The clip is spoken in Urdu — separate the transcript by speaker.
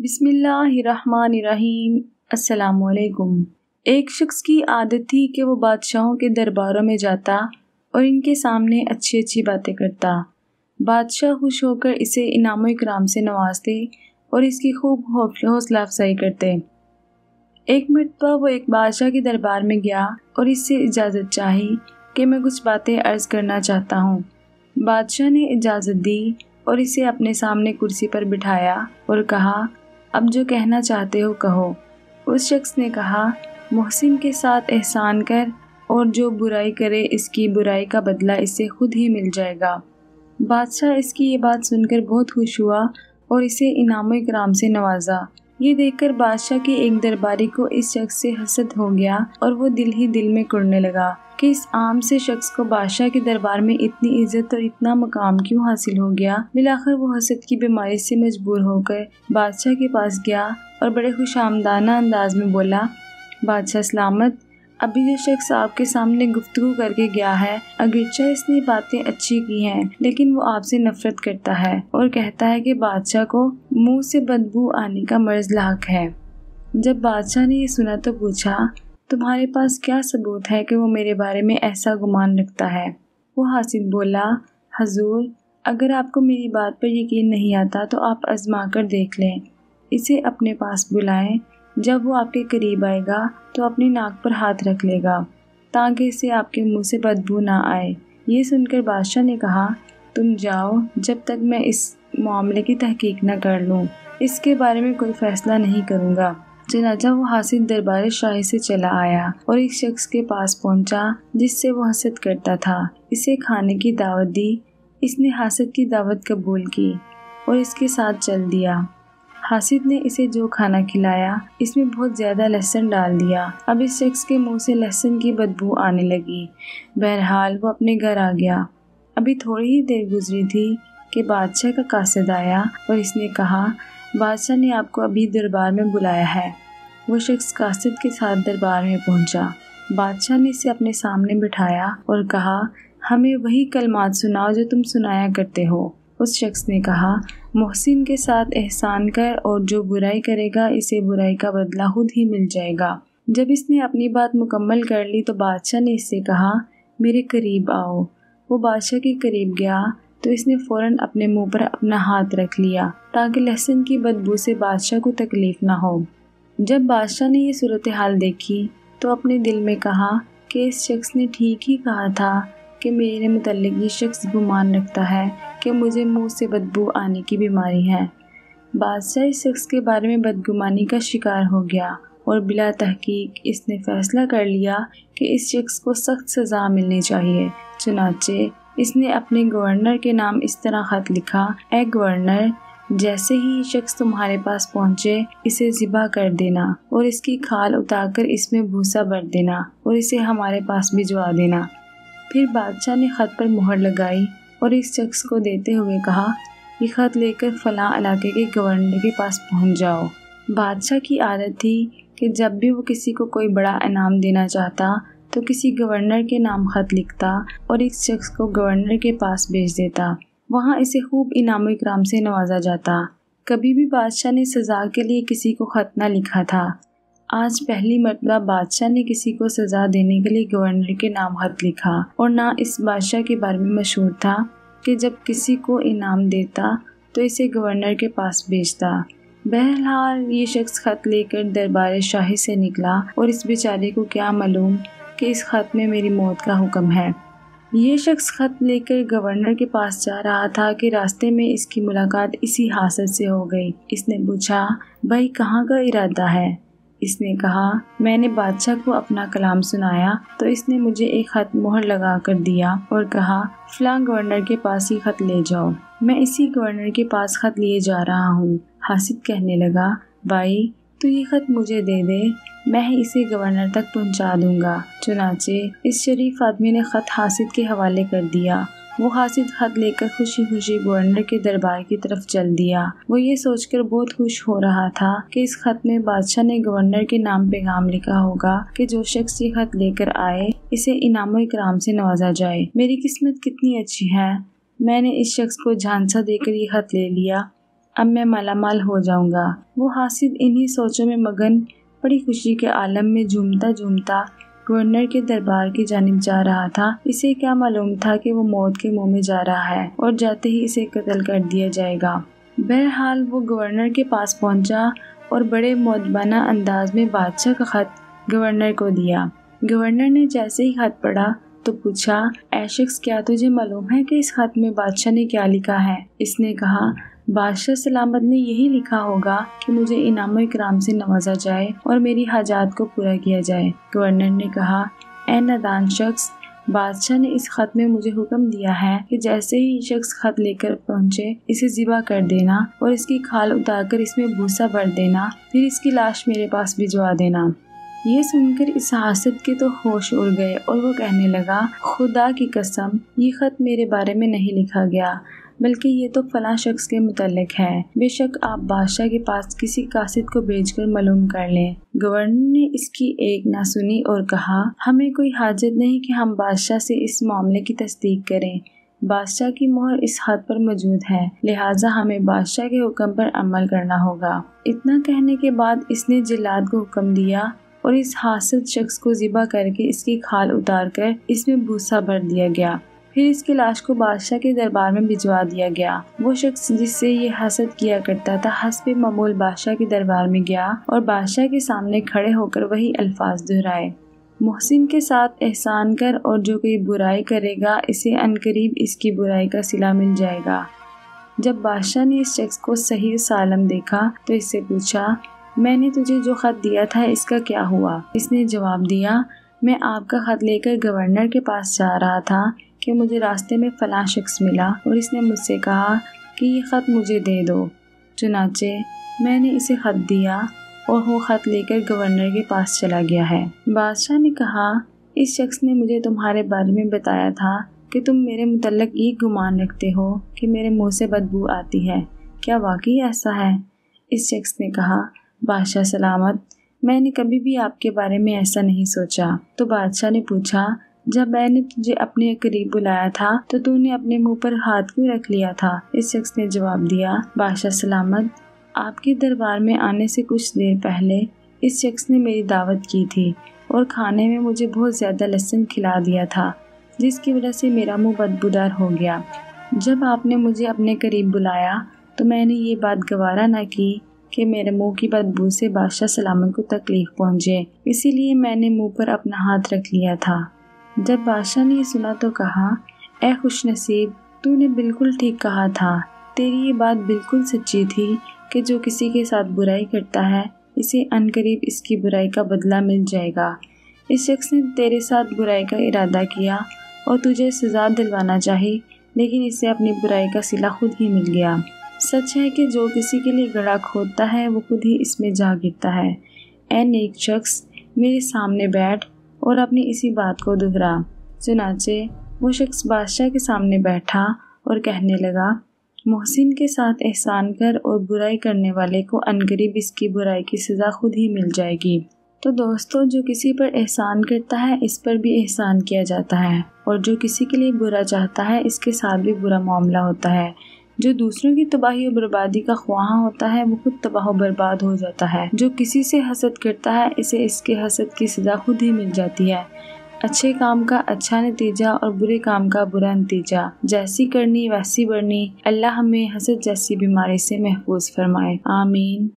Speaker 1: بسم اللہ الرحمن الرحیم۔ السلام علیکم۔ ایک شخص کی عادت تھی کہ وہ بادشاہوں کے درباروں میں جاتا اور ان کے سامنے اچھی اچھی باتیں کرتا۔ بادشاہ خوش ہو کر اسے انعام و اکرام سے نوازتے اور اس کی خوب حوصلہ افزائی کرتے۔ ایک مرتبہ وہ ایک بادشاہ کے دربار میں گیا اور اس سے اجازت چاہی کہ میں کچھ باتیں عرض کرنا چاہتا ہوں۔ بادشاہ نے اجازت دی اور اسے اپنے سامنے کرسی پر بٹھایا اور کہا، اب جو کہنا چاہتے ہو کہو۔ اس شخص نے کہا، محسن کے ساتھ احسان کر اور جو برائی کرے اس کی برائی کا بدلہ اسے خود ہی مل جائے گا۔ بادشاہ اس کی یہ بات سن کر بہت خوش ہوا اور اسے انعام و اکرام سے نوازا۔ یہ دیکھ کر بادشاہ کے ایک درباری کو اس شخص سے حسد ہو گیا اور وہ دل ہی دل میں کڑنے لگا کہ اس عام سے شخص کو بادشاہ کے دربار میں اتنی عزت اور اتنا مقام کیوں حاصل ہو گیا۔ بالآخر وہ حسد کی بیماری سے مجبور ہو کر بادشاہ کے پاس گیا اور بڑے خوش آمدانہ انداز میں بولا، بادشاہ سلامت، ابھی جو شخص آپ کے سامنے گفتگو کر کے گیا ہے، اگرچہ اس نے باتیں اچھی کی ہیں لیکن وہ آپ سے نفرت کرتا ہے اور کہتا ہے کہ بادشاہ کو منہ سے بدبو آنے کا مرض لاحق ہے۔ جب بادشاہ نے یہ سنا تو پوچھا، تمہارے پاس کیا ثبوت ہے کہ وہ میرے بارے میں ایسا گمان رکھتا ہے؟ وہ حاسد بولا، حضور، اگر آپ کو میری بات پر یقین نہیں آتا تو آپ آزما کر دیکھ لیں، اسے اپنے پاس بلائیں، جب وہ آپ کے قریب آئے گا تو اپنی ناک پر ہاتھ رکھ لے گا تاکہ اسے آپ کے منہ سے بدبو نہ آئے۔ یہ سن کر بادشاہ نے کہا، تم جاؤ جب تک میں اس معاملے کی تحقیق نہ کر لوں، اس کے بارے میں کوئی فیصلہ نہیں کروں گا۔ چنانچہ وہ حاسد دربار شاہی سے چلا آیا اور ایک شخص کے پاس پہنچا جس سے وہ حسد کرتا تھا۔ اسے کھانے کی دعوت دی۔ اس نے حاسد کی دعوت قبول کی اور اس کے ساتھ چل دیا۔ حاسد نے اسے جو کھانا کھلایا اس میں بہت زیادہ لہسن ڈال دیا۔ اب اس شخص کے منہ سے لہسن کی بدبو آنے لگی۔ بہرحال وہ اپنے گھر آ گیا۔ ابھی تھوڑی ہی دیر گزری تھی کہ بادشاہ کا قاصد آیا اور اس نے کہا، بادشاہ نے آپ کو ابھی دربار میں بلایا ہے۔ وہ شخص قاصد کے ساتھ دربار میں پہنچا۔ بادشاہ نے اسے اپنے سامنے بٹھایا اور کہا، ہمیں وہی کلمات سناؤ جو تم سنایا کرتے ہو۔ اس شخص نے کہا، محسن کے ساتھ احسان کر اور جو برائی کرے گا اسے برائی کا بدلہ خود ہی مل جائے گا۔ جب اس نے اپنی بات مکمل کر لی تو بادشاہ نے اس سے کہا، میرے قریب آؤ۔ وہ بادشاہ کے قریب گیا تو اس نے فوراً اپنے منہ پر اپنا ہاتھ رکھ لیا تاکہ لہسن کی بدبو سے بادشاہ کو تکلیف نہ ہو۔ جب بادشاہ نے یہ صورتحال دیکھی تو اپنے دل میں کہا کہ اس شخص نے ٹھیک ہی کہا تھا کہ میرے متعلق یہ شخص گمان رکھتا ہے کہ مجھے منہ سے بدبو آنے کی بیماری ہے۔ بادشاہ اس شخص کے بارے میں بدگمانی کا شکار ہو گیا اور بلا تحقیق اس نے فیصلہ کر لیا کہ اس شخص کو سخت سزا ملنی چاہیے۔ چنانچہ اس نے اپنے گورنر کے نام اس طرح خط لکھا، اے گورنر، جیسے ہی یہ شخص تمہارے پاس پہنچے اسے ذبح کر دینا اور اس کی کھال اتار کر اس میں بھوسا بھر دینا اور اسے ہمارے پاس بھجوا دینا۔ پھر بادشاہ نے خط پر مہر لگائی اور اس شخص کو دیتے ہوئے کہا، یہ خط لے کر فلاں علاقے کے گورنر کے پاس پہنچ جاؤ۔ بادشاہ کی عادت تھی کہ جب بھی وہ کسی کو کوئی بڑا انعام دینا چاہتا تو کسی گورنر کے نام خط لکھتا اور اس شخص کو گورنر کے پاس بھیج دیتا۔ وہاں اسے خوب انعام و اکرام سے نوازا جاتا۔ کبھی بھی بادشاہ نے سزا کے لیے کسی کو خط نہ لکھا تھا۔ آج پہلی مرتبہ بادشاہ نے کسی کو سزا دینے کے لیے گورنر کے نام خط لکھا اور نہ اس بادشاہ کے بارے میں مشہور تھا کہ جب کسی کو انعام دیتا تو اسے گورنر کے پاس بھیجتا۔ بہرحال یہ شخص خط لے کر دربار شاہی سے نکلا اور اس بیچارے کو کیا معلوم کہ اس خط میں میری موت کا حکم ہے۔ یہ شخص خط لے کر گورنر کے پاس جا رہا تھا کہ راستے میں اس کی ملاقات اسی حاسد سے ہو گئی۔ اس نے پوچھا، بھائی کہاں کا ارادہ ہے؟ اس نے کہا، میں نے بادشاہ کو اپنا کلام سنایا تو اس نے مجھے ایک خط مہر لگا کر دیا اور کہا، فلاں گورنر کے پاس ہی خط لے جاؤ۔ میں اسی گورنر کے پاس خط لیے جا رہا ہوں۔ حاسد کہنے لگا، بھائی تو یہ خط مجھے دے دے، میں ہی اسے گورنر تک پہنچا دوں گا۔ چنانچہ اس شریف آدمی نے خط حاسد کے حوالے کر دیا۔ وہ حاسد خط لے کر خوشی خوشی گورنر کے دربار کی طرف چل دیا۔ وہ یہ سوچ کر بہت خوش ہو رہا تھا کہ اس خط میں بادشاہ نے گورنر کے نام پیغام لکھا ہوگا کہ جو شخص یہ خط لے کر آئے اسے انعام و اکرام سے نوازا جائے۔ میری قسمت کتنی اچھی ہے، میں نے اس شخص کو جھانسا دے کر یہ خط لے لیا۔ اب میں مالا مال ہو جاؤں گا۔ وہ حاسد انہی سوچوں میں مگن بڑی خوشی کے عالم میں جھومتا جھومتا گورنر کے دربار کی جانب جا رہا تھا۔ اسے کیا معلوم تھا کہ وہ موت کے منہ میں جا رہا ہے اور جاتے ہی اسے قتل کر دیا جائے گا۔ بہرحال وہ گورنر کے پاس پہنچا اور بڑے مؤدبانہ انداز میں بادشاہ کا خط گورنر کو دیا۔ گورنر نے جیسے ہی خط پڑھا تو پوچھا، اے شخص، کیا تجھے معلوم ہے کہ اس خط میں بادشاہ نے کیا لکھا ہے؟ اس نے کہا، بادشاہ سلامت نے یہی لکھا ہوگا کہ مجھے انعام و اکرام سے نوازا جائے اور میری حاجات کو پورا کیا جائے۔ گورنر نے کہا، اے نادان شخص، بادشاہ نے اس خط میں مجھے حکم دیا ہے کہ جیسے ہی شخص خط لے کر پہنچے اسے ذبح کر دینا اور اس کی کھال اتار کر اس میں بھوسا بھر دینا، پھر اس کی لاش میرے پاس بھجوا دینا۔ یہ سن کر اس حاسد کے تو ہوش اڑ گئے اور وہ کہنے لگا، خدا کی قسم، یہ خط میرے بارے میں نہیں لکھا گیا، بلکہ یہ تو فلاں شخص کے متعلق ہے۔ بے شک آپ بادشاہ کے پاس کسی قاصد کو بھیج کر معلوم کر لیں۔ گورنر نے اس کی ایک نہ سنی اور کہا، ہمیں کوئی حاجت نہیں کہ ہم بادشاہ سے اس معاملے کی تصدیق کریں۔ بادشاہ کی مہر اس خط پر موجود ہے، لہٰذا ہمیں بادشاہ کے حکم پر عمل کرنا ہوگا۔ اتنا کہنے کے بعد اس نے جلاد کو حکم دیا اور اس حاسد شخص کو ذبح کر کے اس کی کھال اتار کر اس میں بھوسا بھر دیا گیا۔ پھر اس کی لاش کو بادشاہ کے دربار میں بھجوا دیا گیا۔ وہ شخص جس سے یہ حسد کیا کرتا تھا حسب معمول بادشاہ کے دربار میں گیا اور بادشاہ کے سامنے کھڑے ہو کر وہی الفاظ دہرائے، محسن کے ساتھ احسان کر اور جو کوئی برائی کرے گا اسے عنقریب اس کی برائی کا صلہ مل جائے گا۔ جب بادشاہ نے اس شخص کو صحیح سالم دیکھا تو اس سے پوچھا، میں نے تجھے جو خط دیا تھا اس کا کیا ہوا؟ اس نے جواب دیا، میں آپ کا خط لے کر گورنر کے پاس جا رہا تھا کہ مجھے راستے میں فلاں شخص ملا اور اس نے مجھ سے کہا کہ یہ خط مجھے دے دو۔ چنانچہ میں نے اسے خط دیا اور وہ خط لے کر گورنر کے پاس چلا گیا ہے۔ بادشاہ نے کہا، اس شخص نے مجھے تمہارے بارے میں بتایا تھا کہ تم میرے متعلق یہ گمان رکھتے ہو کہ میرے منہ سے بدبو آتی ہے، کیا واقعی ایسا ہے؟ اس شخص نے کہا، بادشاہ سلامت، میں نے کبھی بھی آپ کے بارے میں ایسا نہیں سوچا۔ تو بادشاہ نے پوچھا، جب میں نے تجھے اپنے قریب بلایا تھا تو نے اپنے منہ پر ہاتھ کیوں رکھ لیا تھا؟ اس شخص نے جواب دیا، بادشاہ سلامت، آپ کے دربار میں آنے سے کچھ دیر پہلے اس شخص نے میری دعوت کی تھی اور کھانے میں مجھے بہت زیادہ لہسن کھلا دیا تھا، جس کی وجہ سے میرا منہ بدبودار ہو گیا۔ جب آپ نے مجھے اپنے قریب بلایا تو میں نے یہ بات گوارا نہ کی کہ میرے منہ کی بدبو سے بادشاہ سلامت کو تکلیف پہنچے، اسی لیے میں نے منہ پر اپنا ہاتھ رکھ لیا تھا۔ جب بادشاہ نے یہ سنا تو کہا، اے خوش نصیب، تو نے بالکل ٹھیک کہا تھا، تیری یہ بات بالکل سچی تھی کہ جو کسی کے ساتھ برائی کرتا ہے اسے عنقریب اس کی برائی کا بدلہ مل جائے گا۔ اس شخص نے تیرے ساتھ برائی کا ارادہ کیا اور تجھے سزا دلوانا چاہی، لیکن اسے اپنی برائی کا صلہ خود ہی مل گیا۔ سچ ہے کہ جو کسی کے لیے گڑھا کھودتا ہے وہ خود ہی اس میں جا گرتا ہے۔ اے نیک شخص، میرے سامنے بیٹھ اور اپنی اسی بات کو دہرا۔ چنانچہ وہ شخص بادشاہ کے سامنے بیٹھا اور کہنے لگا، محسن کے ساتھ احسان کر اور برائی کرنے والے کو عنقریب اس کی برائی کی سزا خود ہی مل جائے گی۔ تو دوستو، جو کسی پر احسان کرتا ہے اس پر بھی احسان کیا جاتا ہے، اور جو کسی کے لیے برا چاہتا ہے اس کے ساتھ بھی برا معاملہ ہوتا ہے۔ جو دوسروں کی تباہی و بربادی کا خواہاں ہوتا ہے وہ خود تباہ و برباد ہو جاتا ہے۔ جو کسی سے حسد کرتا ہے اسے اس کے حسد کی سزا خود ہی مل جاتی ہے۔ اچھے کام کا اچھا نتیجہ اور برے کام کا برا نتیجہ، جیسی کرنی ویسی بڑھنی۔ اللہ ہمیں حسد جیسی بیماری سے محفوظ فرمائے، آمین۔